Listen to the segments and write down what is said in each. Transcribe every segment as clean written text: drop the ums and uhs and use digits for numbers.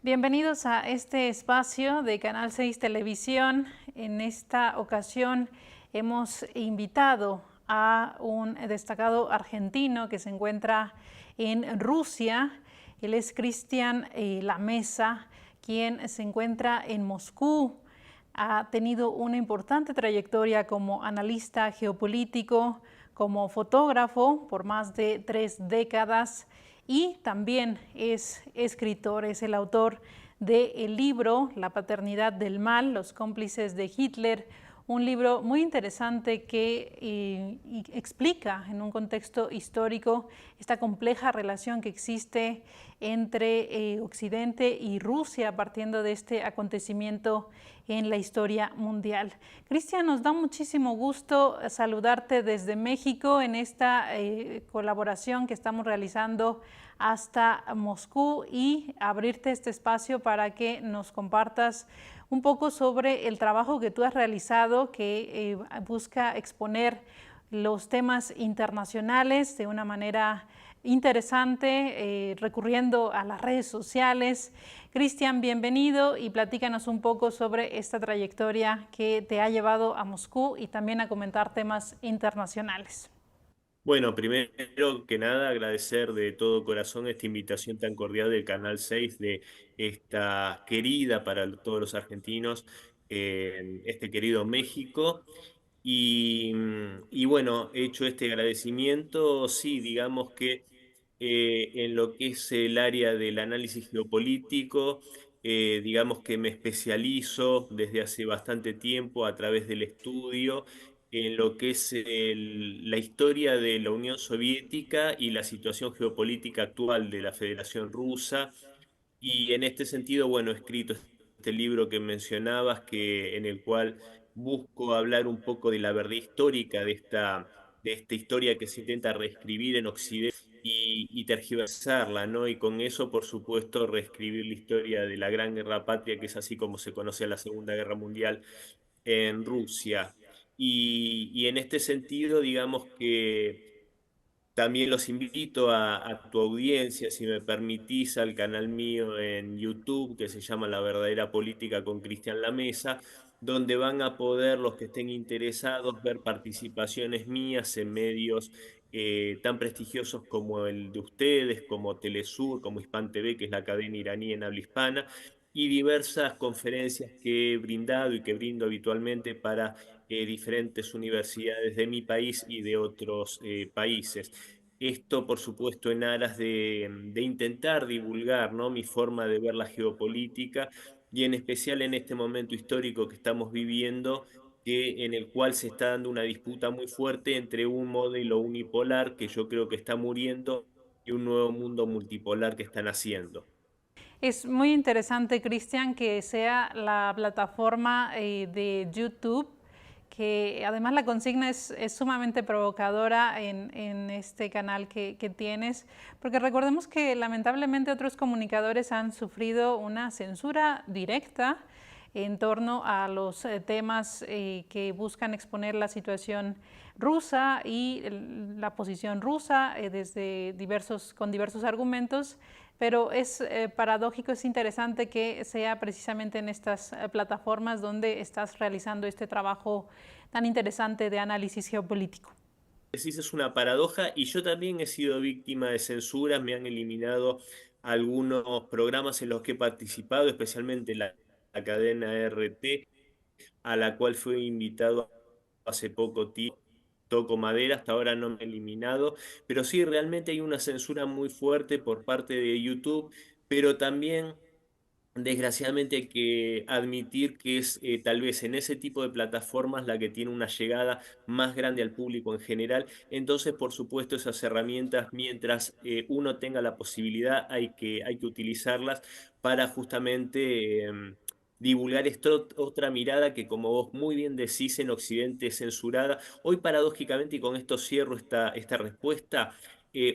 Bienvenidos a este espacio de Canal 6 Televisión. En esta ocasión hemos invitado a un destacado argentino que se encuentra en Rusia. Él es Cristian Lamesa, quien se encuentra en Moscú. Ha tenido una importante trayectoria como analista geopolítico, como fotógrafo por más de 3 décadas y también es escritor, es el autor del libro La paternidad del mal, los cómplices de Hitler, un libro muy interesante que explica en un contexto histórico esta compleja relación que existe entre Occidente y Rusia partiendo de este acontecimiento en la historia mundial. Cristian, nos da muchísimo gusto saludarte desde México en esta colaboración que estamos realizando hasta Moscú y abrirte este espacio para que nos compartas un poco sobre el trabajo que tú has realizado que busca exponer los temas internacionales de una manera interesante, recurriendo a las redes sociales. Cristian, bienvenido y platícanos un poco sobre esta trayectoria que te ha llevado a Moscú y también a comentar temas internacionales. Bueno, primero que nada agradecer de todo corazón esta invitación tan cordial del Canal 6 de esta querida para todos los argentinos, este querido México. Y bueno, hecho este agradecimiento, sí, digamos que en lo que es el área del análisis geopolítico, digamos que me especializo desde hace bastante tiempo a través del estudio en lo que es la historia de la Unión Soviética y la situación geopolítica actual de la Federación Rusa. Y en este sentido, bueno, he escrito este libro que mencionabas, en el cual busco hablar un poco de la verdad histórica de esta historia que se intenta reescribir en Occidente y tergiversarla, ¿no? Y con eso, por supuesto, reescribir la historia de la Gran Guerra Patria, que es así como se conoce a la Segunda Guerra Mundial en Rusia. Y en este sentido, digamos que también los invito a tu audiencia, si me permitís, al canal mío en YouTube, que se llama La Verdadera Política con Cristian Lamesa, donde van a poder los que estén interesados ver participaciones mías en medios tan prestigiosos como el de ustedes, como Telesur, como Hispan TV, que es la cadena iraní en habla hispana, y diversas conferencias que he brindado y que brindo habitualmente para diferentes universidades de mi país y de otros países. Esto, por supuesto, en aras de intentar divulgar, ¿no?, mi forma de ver la geopolítica y en especial en este momento histórico que estamos viviendo, en el cual se está dando una disputa muy fuerte entre un modelo unipolar que yo creo que está muriendo y un nuevo mundo multipolar que están haciendo. Es muy interesante, Cristian, que sea la plataforma de YouTube, que además la consigna es sumamente provocadora en este canal que tienes, porque recordemos que lamentablemente otros comunicadores han sufrido una censura directa en torno a los temas que buscan exponer la situación rusa y la posición rusa con diversos argumentos, pero es paradójico, es interesante que sea precisamente en estas plataformas donde estás realizando este trabajo tan interesante de análisis geopolítico. Decís, es una paradoja y yo también he sido víctima de censuras, me han eliminado algunos programas en los que he participado, especialmente la cadena RT, a la cual fui invitado hace poco tiempo. Toco madera, hasta ahora no me he eliminado, pero sí, realmente hay una censura muy fuerte por parte de YouTube, pero también desgraciadamente hay que admitir que es tal vez en ese tipo de plataformas la que tiene una llegada más grande al público en general. Entonces, por supuesto, esas herramientas, mientras uno tenga la posibilidad, hay que utilizarlas para justamente divulgar esta otra mirada que, como vos muy bien decís, en Occidente es censurada. Hoy, paradójicamente, y con esto cierro esta respuesta,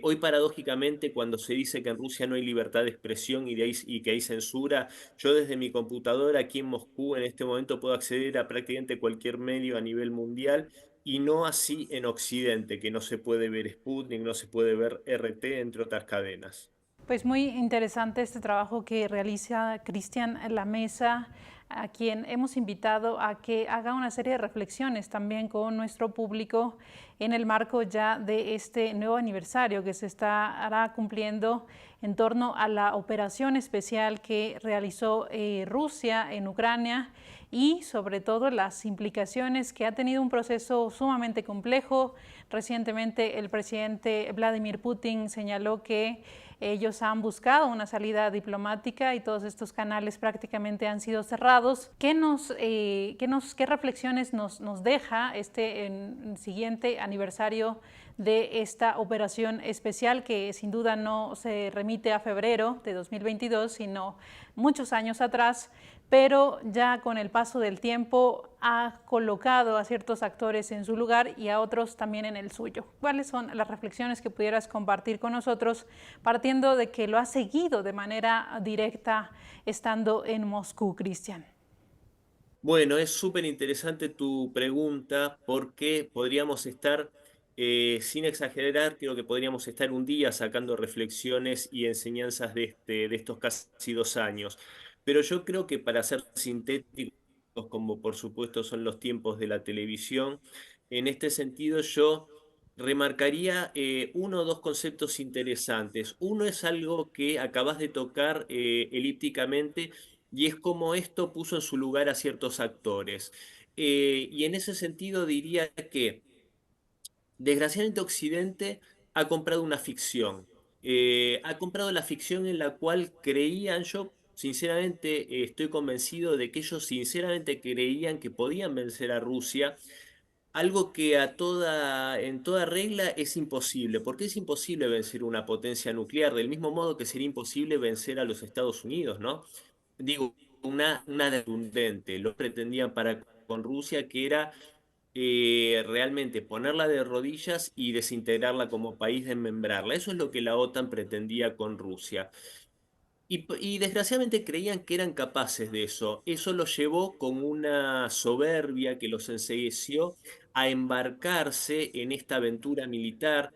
hoy paradójicamente cuando se dice que en Rusia no hay libertad de expresión y que hay censura, yo desde mi computadora aquí en Moscú en este momento puedo acceder a prácticamente cualquier medio a nivel mundial y no así en Occidente, que no se puede ver Sputnik, no se puede ver RT, entre otras cadenas. Pues muy interesante este trabajo que realiza Cristian Lamesa, a quien hemos invitado a que haga una serie de reflexiones también con nuestro público en el marco ya de este nuevo aniversario que se estará cumpliendo en torno a la operación especial que realizó Rusia en Ucrania y sobre todo las implicaciones que ha tenido un proceso sumamente complejo. Recientemente el presidente Vladimir Putin señaló que ellos han buscado una salida diplomática y todos estos canales prácticamente han sido cerrados. ¿Qué reflexiones nos deja este siguiente aniversario de esta operación especial que sin duda no se remite a febrero de 2022, sino muchos años atrás, pero ya con el paso del tiempo ha colocado a ciertos actores en su lugar y a otros también en el suyo? ¿Cuáles son las reflexiones que pudieras compartir con nosotros, partiendo de que lo has seguido de manera directa estando en Moscú, Cristian? Bueno, es súper interesante tu pregunta porque podríamos estar, sin exagerar, creo que podríamos estar un día sacando reflexiones y enseñanzas de estos casi 2 años. Pero yo creo que para ser sintéticos, como por supuesto son los tiempos de la televisión, en este sentido yo remarcaría uno o dos conceptos interesantes. Uno es algo que acabas de tocar elípticamente y es como esto puso en su lugar a ciertos actores. Y en ese sentido diría que desgraciadamente Occidente ha comprado una ficción. Ha comprado la ficción en la cual creían, yo sinceramente estoy convencido de que ellos sinceramente creían que podían vencer a Rusia, algo que en toda regla es imposible, porque es imposible vencer una potencia nuclear, del mismo modo que sería imposible vencer a los Estados Unidos, ¿no? Digo, una detundente, lo pretendían para con Rusia, que era realmente ponerla de rodillas y desintegrarla como país, desmembrarla. Eso es lo que la OTAN pretendía con Rusia. Y desgraciadamente creían que eran capaces de eso. Eso los llevó con una soberbia que los ensegueció a embarcarse en esta aventura militar,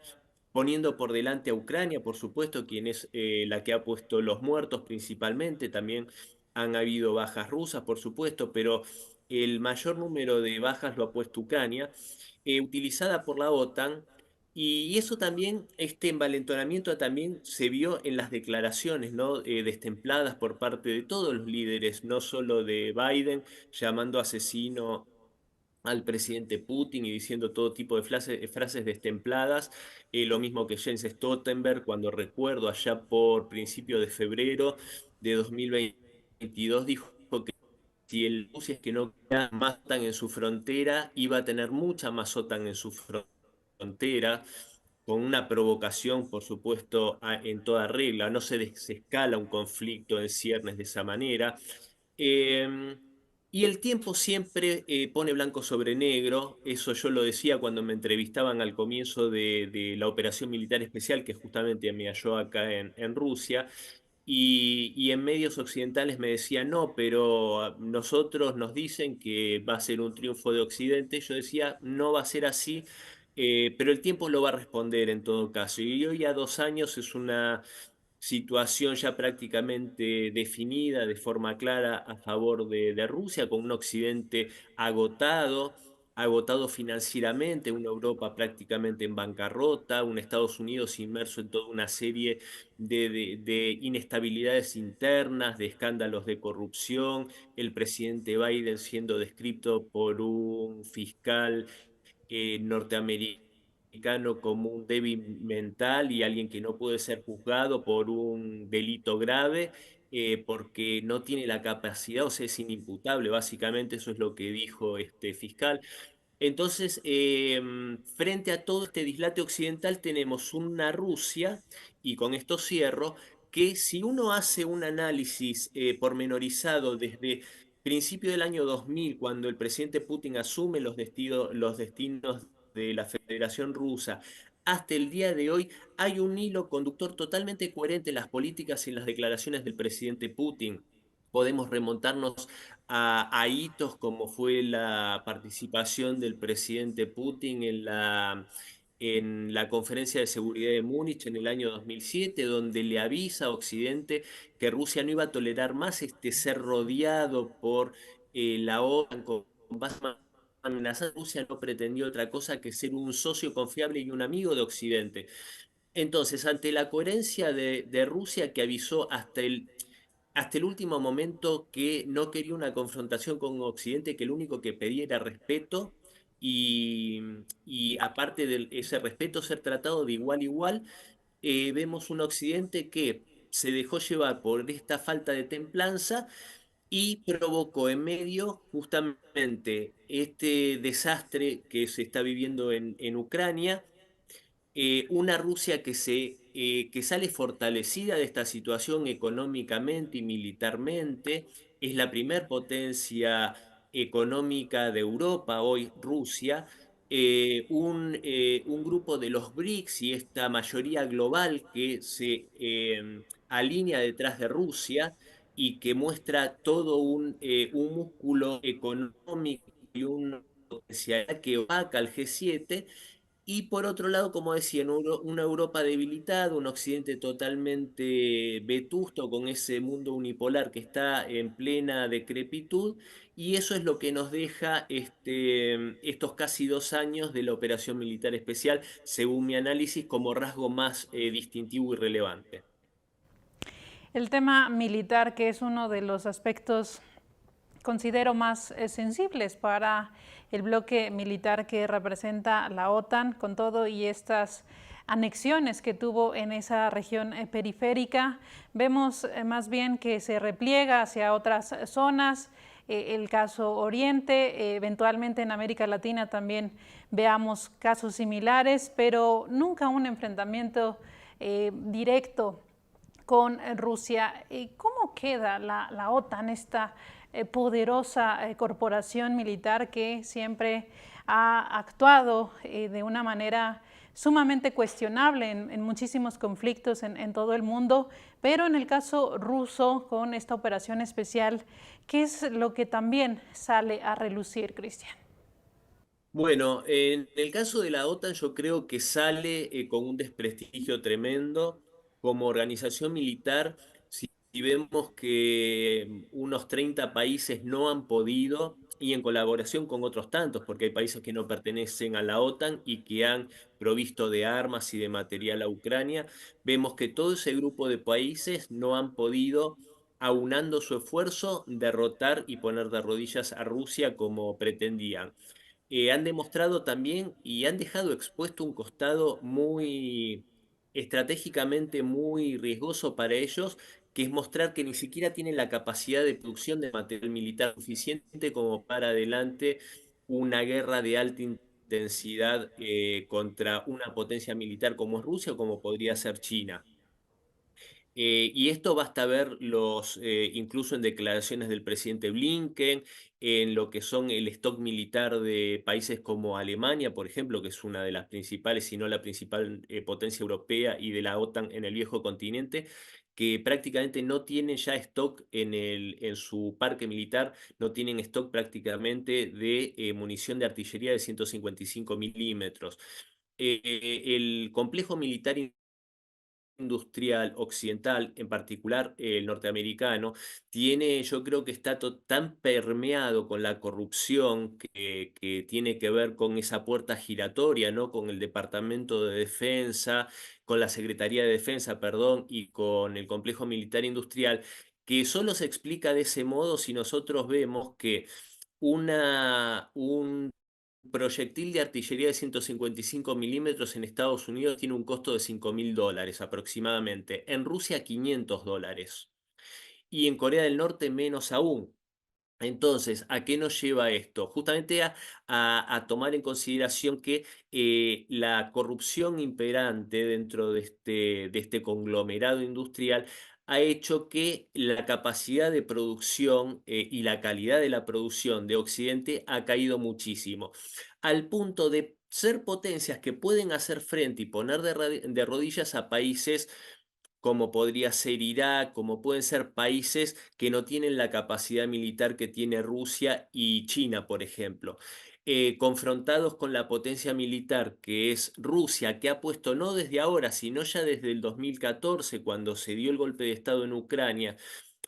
poniendo por delante a Ucrania, por supuesto, quien es la que ha puesto los muertos principalmente. También han habido bajas rusas, por supuesto, pero el mayor número de bajas lo ha puesto Ucrania, utilizada por la OTAN. Y eso también, este envalentonamiento también se vio en las declaraciones, ¿no? Destempladas por parte de todos los líderes, no solo de Biden, llamando asesino al presidente Putin y diciendo todo tipo de frases destempladas, lo mismo que Jens Stoltenberg, cuando recuerdo allá por principio de febrero de 2022, dijo que si el Rusia es que no queda más OTAN en su frontera, iba a tener mucha más OTAN en su frontera, con una provocación, por supuesto, en toda regla. No se desescala un conflicto en ciernes de esa manera. Eh, y el tiempo siempre pone blanco sobre negro. Eso yo lo decía cuando me entrevistaban al comienzo de la operación militar especial que justamente me halló acá en Rusia. Y en medios occidentales me decían, no, pero nosotros nos dicen que va a ser un triunfo de Occidente. Yo decía, no va a ser así, pero el tiempo lo va a responder en todo caso. Y hoy a 2 años es una situación ya prácticamente definida de forma clara a favor de Rusia, con un Occidente agotado, agotado financieramente, una Europa prácticamente en bancarrota, un Estados Unidos inmerso en toda una serie de inestabilidades internas, de escándalos de corrupción, el presidente Biden siendo descrito por un fiscal norteamericano como un débil mental y alguien que no puede ser juzgado por un delito grave porque no tiene la capacidad, o sea, es inimputable, básicamente eso es lo que dijo este fiscal. Entonces, frente a todo este dislate occidental tenemos una Rusia, y con esto cierro, que si uno hace un análisis pormenorizado desde principio del año 2000, cuando el presidente Putin asume los destinos de la Federación Rusa, hasta el día de hoy hay un hilo conductor totalmente coherente en las políticas y en las declaraciones del presidente Putin. Podemos remontarnos a hitos como fue la participación del presidente Putin en la Conferencia de Seguridad de Múnich en el año 2007, donde le avisa a Occidente que Rusia no iba a tolerar más ser rodeado por la OTAN con bases amenazadas. Rusia no pretendió otra cosa que ser un socio confiable y un amigo de Occidente. Entonces, ante la coherencia de Rusia, que avisó hasta el último momento que no quería una confrontación con Occidente, que lo único que pedía era respeto y, y aparte de ese respeto, ser tratado de igual a igual, vemos un Occidente que se dejó llevar por esta falta de templanza y provocó en medio justamente este desastre que se está viviendo en Ucrania, una Rusia que sale fortalecida de esta situación económicamente y militarmente. Es la primer potencia económica de Europa hoy, Rusia. Un grupo de los BRICS y esta mayoría global que se alinea detrás de Rusia y que muestra todo un músculo económico y una potencialidad que opaca al G7. Y por otro lado, como decía, una Europa debilitada, un Occidente totalmente vetusto con ese mundo unipolar que está en plena decrepitud, y eso es lo que nos deja estos casi 2 años de la operación militar especial, según mi análisis, como rasgo más distintivo y relevante. El tema militar, que es uno de los aspectos considero más sensibles para el bloque militar que representa la OTAN, con todo y estas anexiones que tuvo en esa región periférica. Vemos más bien que se repliega hacia otras zonas, el caso Oriente, eventualmente en América Latina también veamos casos similares, pero nunca un enfrentamiento directo con Rusia. ¿Cómo queda la OTAN, esta poderosa corporación militar que siempre ha actuado de una manera sumamente cuestionable en muchísimos conflictos en todo el mundo, pero en el caso ruso, con esta operación especial, ¿qué es lo que también sale a relucir, Cristian? Bueno, en el caso de la OTAN yo creo que sale con un desprestigio tremendo como organización militar. Si vemos que unos 30 países no han podido, y en colaboración con otros tantos, porque hay países que no pertenecen a la OTAN y que han provisto de armas y de material a Ucrania, vemos que todo ese grupo de países no han podido, aunando su esfuerzo, derrotar y poner de rodillas a Rusia como pretendían. Han demostrado también y han dejado expuesto un costado muy estratégicamente muy riesgoso para ellos, que es mostrar que ni siquiera tienen la capacidad de producción de material militar suficiente como para adelante una guerra de alta intensidad contra una potencia militar como es Rusia o como podría ser China. Y esto basta verlos incluso en declaraciones del presidente Blinken, en lo que son el stock militar de países como Alemania, por ejemplo, que es una de las principales, si no la principal potencia europea y de la OTAN en el viejo continente, que prácticamente no tienen ya stock en su parque militar, no tienen stock prácticamente de munición de artillería de 155 milímetros. El complejo militar industrial occidental, en particular el norteamericano, tiene, yo creo que está tan permeado con la corrupción que tiene que ver con esa puerta giratoria, ¿no? Con el Departamento de Defensa, con la Secretaría de Defensa, perdón, y con el complejo militar industrial, que solo se explica de ese modo si nosotros vemos que un proyectil de artillería de 155 milímetros en Estados Unidos tiene un costo de $5.000 aproximadamente. En Rusia, $500. Y en Corea del Norte, menos aún. Entonces, ¿a qué nos lleva esto? Justamente a tomar en consideración que la corrupción imperante dentro de este conglomerado industrial ha hecho que la capacidad de producción y la calidad de la producción de Occidente ha caído muchísimo, al punto de ser potencias que pueden hacer frente y poner de rodillas a países como podría ser Irak, como pueden ser países que no tienen la capacidad militar que tiene Rusia y China, por ejemplo. confrontados con la potencia militar que es Rusia, que ha puesto no desde ahora, sino ya desde el 2014, cuando se dio el golpe de Estado en Ucrania,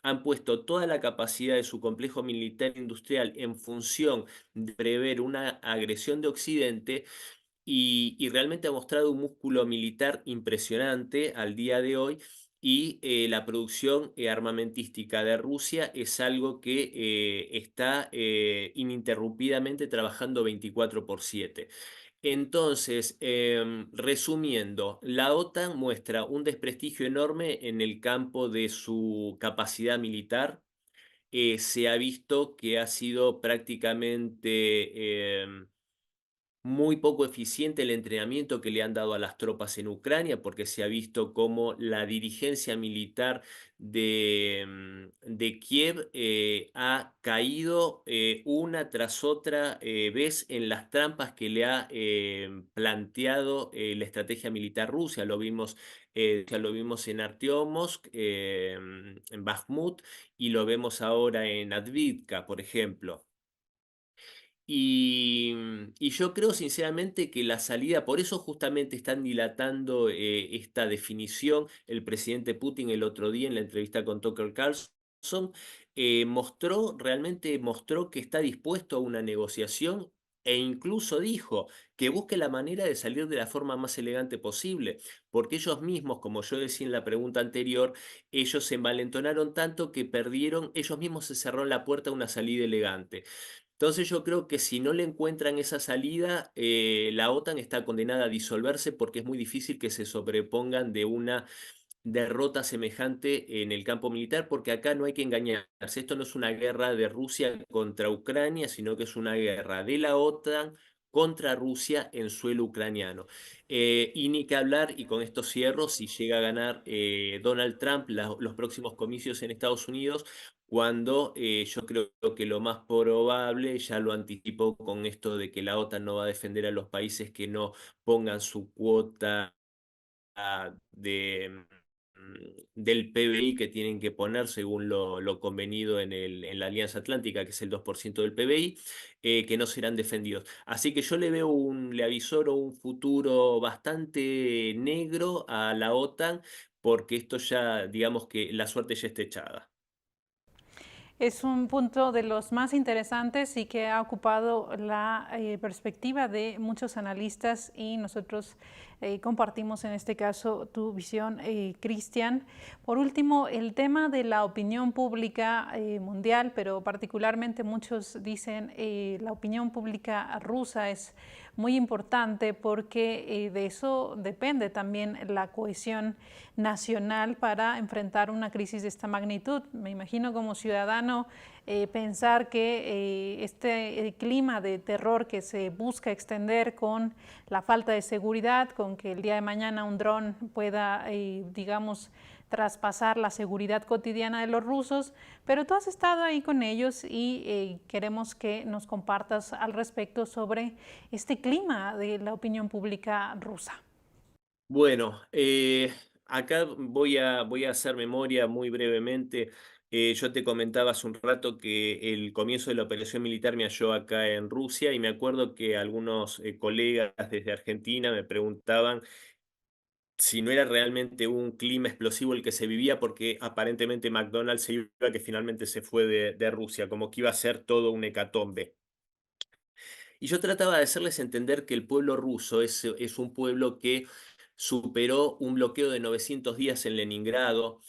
han puesto toda la capacidad de su complejo militar industrial en función de prever una agresión de Occidente, y realmente ha mostrado un músculo militar impresionante al día de hoy. Y la producción armamentística de Rusia es algo que está ininterrumpidamente trabajando 24/7. Entonces, resumiendo, la OTAN muestra un desprestigio enorme en el campo de su capacidad militar. Se ha visto que ha sido prácticamente muy poco eficiente el entrenamiento que le han dado a las tropas en Ucrania, porque se ha visto cómo la dirigencia militar de Kiev ha caído una tras otra vez en las trampas que le ha planteado la estrategia militar rusa. Ya lo vimos en Artyomsk, en Bakhmut, y lo vemos ahora en Advitka, por ejemplo. Y yo creo sinceramente que la salida, por eso justamente están dilatando esta definición. El presidente Putin el otro día en la entrevista con Tucker Carlson realmente mostró que está dispuesto a una negociación, e incluso dijo que busque la manera de salir de la forma más elegante posible, porque ellos mismos, como yo decía en la pregunta anterior, ellos se envalentonaron tanto que ellos mismos se cerraron la puerta a una salida elegante. Entonces yo creo que si no le encuentran esa salida, la OTAN está condenada a disolverse, porque es muy difícil que se sobrepongan de una derrota semejante en el campo militar, porque acá no hay que engañarse. Esto no es una guerra de Rusia contra Ucrania, sino que es una guerra de la OTAN contra Rusia en suelo ucraniano. Y ni que hablar, y con esto cierro, si llega a ganar Donald Trump los próximos comicios en Estados Unidos, cuando yo creo que lo más probable, ya lo anticipó con esto de que la OTAN no va a defender a los países que no pongan su cuota del PBI que tienen que poner según lo convenido en la Alianza Atlántica, que es el 2% del PBI, que no serán defendidos. Así que yo le avisoro un futuro bastante negro a la OTAN, porque esto ya, digamos que la suerte ya está echada. Es un punto de los más interesantes y que ha ocupado la perspectiva de muchos analistas, y nosotros compartimos en este caso tu visión, Cristian. Por último, el tema de la opinión pública mundial, pero particularmente muchos dicen la opinión pública rusa es muy importante, porque de eso depende también la cohesión nacional para enfrentar una crisis de esta magnitud. Me imagino como ciudadano pensar que este clima de terror que se busca extender con la falta de seguridad, con que el día de mañana un dron pueda, digamos, traspasar la seguridad cotidiana de los rusos, pero tú has estado ahí con ellos y queremos que nos compartas al respecto sobre este clima de la opinión pública rusa. Bueno, acá voy a hacer memoria muy brevemente. Yo te comentaba hace un rato que el comienzo de la operación militar me halló acá en Rusia, y me acuerdo que algunos colegas desde Argentina me preguntaban si no era realmente un clima explosivo el que se vivía, porque aparentemente McDonald's se iba, que finalmente se fue de Rusia, como que iba a ser todo un hecatombe. Y yo trataba de hacerles entender que el pueblo ruso es un pueblo que superó un bloqueo de 900 días en Leningrado,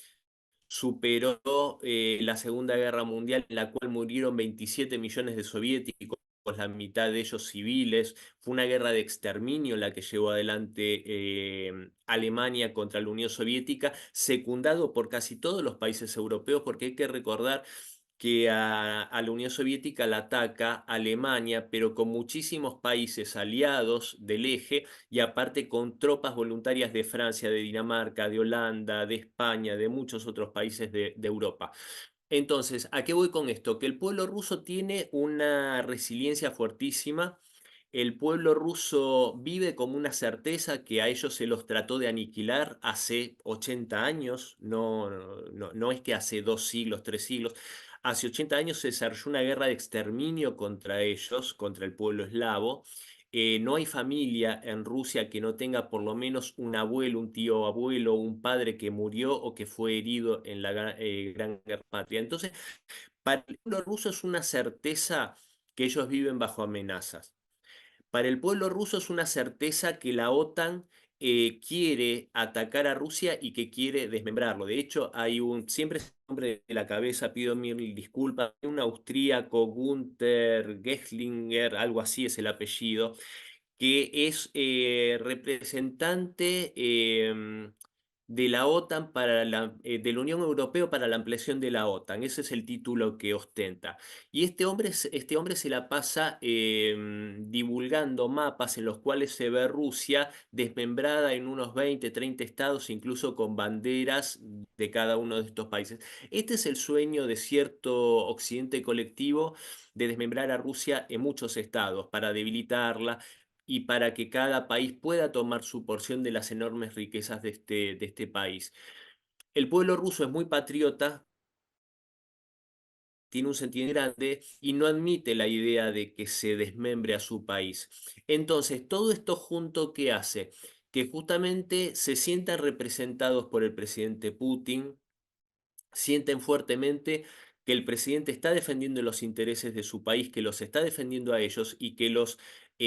superó la Segunda Guerra Mundial, en la cual murieron 27 millones de soviéticos, la mitad de ellos civiles. Fue una guerra de exterminio la que llevó adelante Alemania contra la Unión Soviética, secundado por casi todos los países europeos, porque hay que recordar que a la Unión Soviética la ataca Alemania, pero con muchísimos países aliados del eje, y aparte con tropas voluntarias de Francia, de Dinamarca, de Holanda, de España, de muchos otros países de Europa. Entonces, ¿a qué voy con esto? Que el pueblo ruso tiene una resiliencia fuertísima. El pueblo ruso vive como una certeza que a ellos se los trató de aniquilar hace 80 años, no es que hace 2 siglos, 3 siglos. Hace 80 años se desarrolló una guerra de exterminio contra ellos, contra el pueblo eslavo. No hay familia en Rusia que no tenga por lo menos un abuelo, un tío abuelo, un padre que murió o que fue herido en la Gran Guerra Patria. Entonces, para el pueblo ruso es una certeza que ellos viven bajo amenazas. Para el pueblo ruso es una certeza que la OTAN quiere atacar a Rusia y que quiere desmembrarlo. De hecho, siempre es el nombre de la cabeza, pido mil disculpas, un austríaco, Gunther Gesslinger, algo así es el apellido, que es representante de la OTAN de la Unión Europea para la ampliación de la OTAN. Ese es el título que ostenta. Y este hombre se la pasa divulgando mapas en los cuales se ve Rusia desmembrada en unos 20, 30 estados, incluso con banderas de cada uno de estos países. Este es el sueño de cierto occidente colectivo de desmembrar a Rusia en muchos estados para debilitarla y para que cada país pueda tomar su porción de las enormes riquezas de este país. El pueblo ruso es muy patriota, tiene un sentido grande y no admite la idea de que se desmembre a su país. Entonces, todo esto junto, ¿qué hace? Que justamente se sientan representados por el presidente Putin, sienten fuertemente que el presidente está defendiendo los intereses de su país, que los está defendiendo a ellos y que los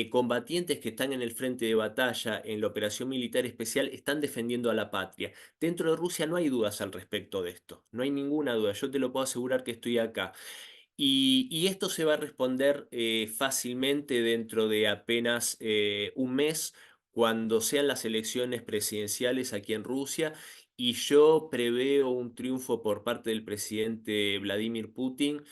combatientes que están en el frente de batalla en la operación militar especial están defendiendo a la patria. Dentro de Rusia no hay dudas al respecto de esto, no hay ninguna duda, yo te lo puedo asegurar que estoy acá. Y esto se va a responder fácilmente dentro de apenas un mes, cuando sean las elecciones presidenciales aquí en Rusia, y yo preveo un triunfo por parte del presidente Vladimir Putin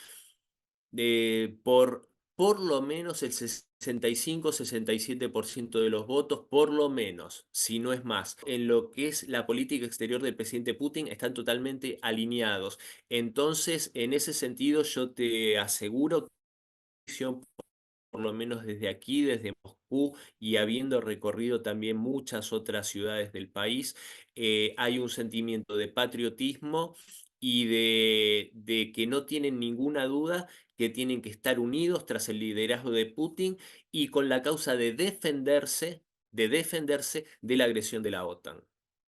por lo menos el 65-67% de los votos, por lo menos, si no es más. En lo que es la política exterior del presidente Putin están totalmente alineados. Entonces, en ese sentido, yo te aseguro que por lo menos desde aquí, desde Moscú, y habiendo recorrido también muchas otras ciudades del país, hay un sentimiento de patriotismo y de que no tienen ninguna duda que tienen que estar unidos tras el liderazgo de Putin y con la causa de defenderse de la agresión de la OTAN.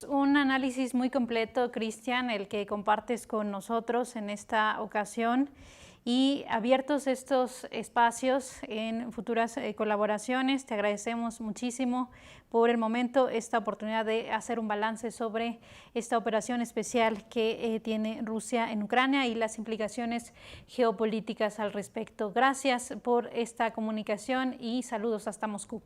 Un análisis muy completo, Cristian, el que compartes con nosotros en esta ocasión, y abiertos estos espacios en futuras colaboraciones. Te agradecemos muchísimo por el momento esta oportunidad de hacer un balance sobre esta operación especial que tiene Rusia en Ucrania y las implicaciones geopolíticas al respecto. Gracias por esta comunicación y saludos hasta Moscú.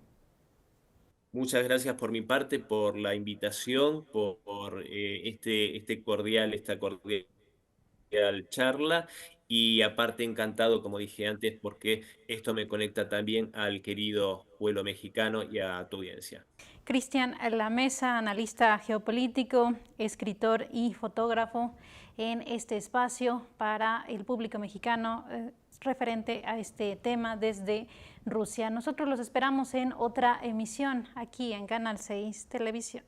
Muchas gracias por mi parte, por la invitación, por esta cordial charla, y aparte encantado, como dije antes, porque esto me conecta también al querido pueblo mexicano y a tu audiencia. Cristian Lamesa, analista geopolítico, escritor y fotógrafo en este espacio para el público mexicano referente a este tema desde Rusia. Nosotros los esperamos en otra emisión aquí en Canal 6 Televisión.